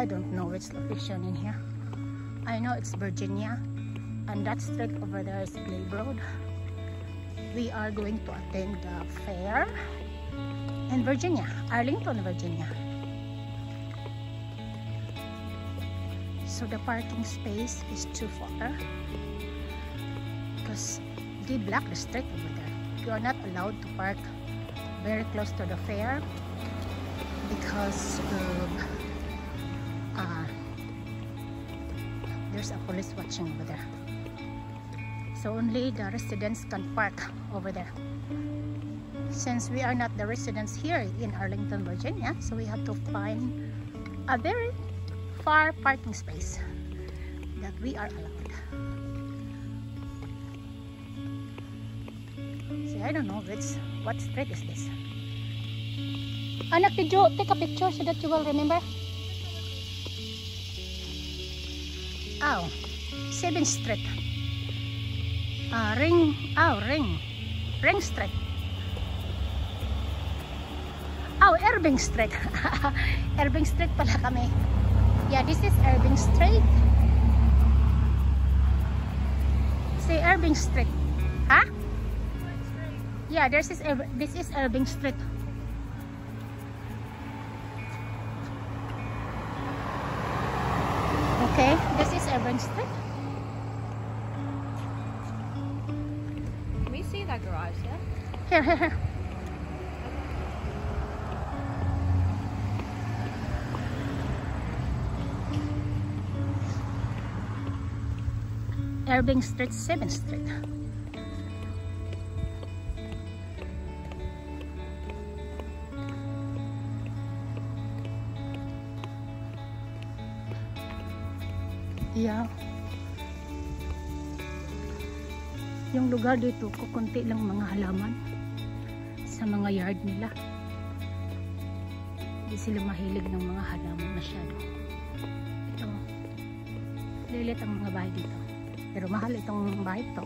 I don't know its location in here. I know it's Virginia, and that street over there is Glebe Road. We are going to attend the fair in Virginia, Arlington, Virginia. So the parking space is too far because they block the street over there. You are not allowed to park very close to the fair because there's a police watching over there. So only the residents can park over there. Since we are not the residents here in Arlington, Virginia, so we have to find a very far parking space that we are allowed. See, I don't know what street is this. Anak, did you take a picture so that you will remember? Oh, 7th Street. Ring Street. Oh, Irving Street. Irving Street pala kami. Yeah, this is Irving Street. See, Irving Street. Huh? Yeah, this is Irving Street. Okay, this is Irving Street. Can we see that garage yet? Here. Irving Street, 7th Street. Yeah. Yung lugar dito, kukunti lang mga halaman sa mga yard nila. Hindi sila mahilig ng mga halaman masyado. Ito, lilit ang mga bahay dito. Pero mahal itong bahay ito.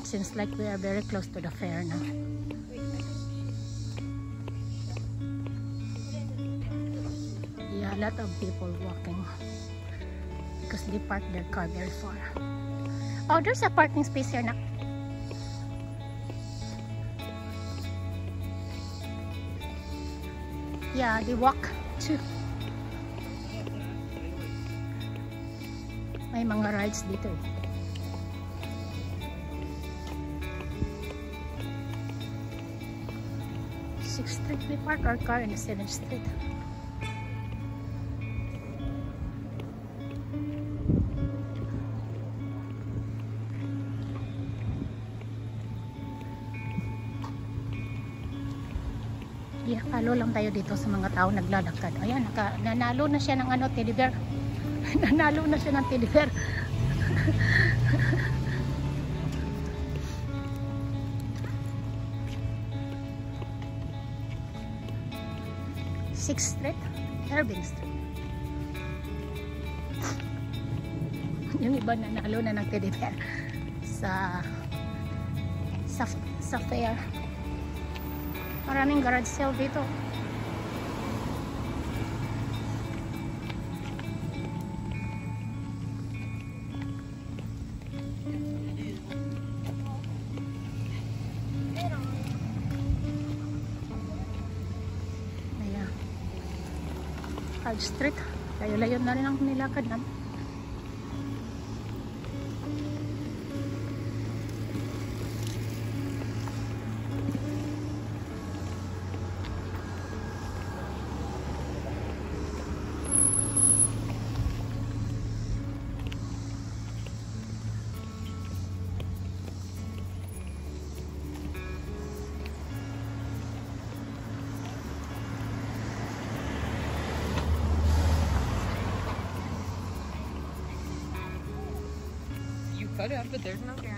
Seems like we are very close to the fair now. Yeah, a lot of people walking because they park their car very far. Oh, there's a parking space here now. Yeah, they walk too. May mga rides dito. 6th Street, we park our car in the 7th Street. Yeah, follow lang tayo dito sa mga tao naglalakad. Ayan, nanalo na siya ng ano, teddy bear. Nanalo na siya ng teddy bear. 6th Street, Irving Street. Yung iba nanalo na ng teddy bear sa fair. Maraming garage sale dito. Ayan. Hard Street. Layo-layo na rin ang nilakad namin. Could have, but there's no guarantee.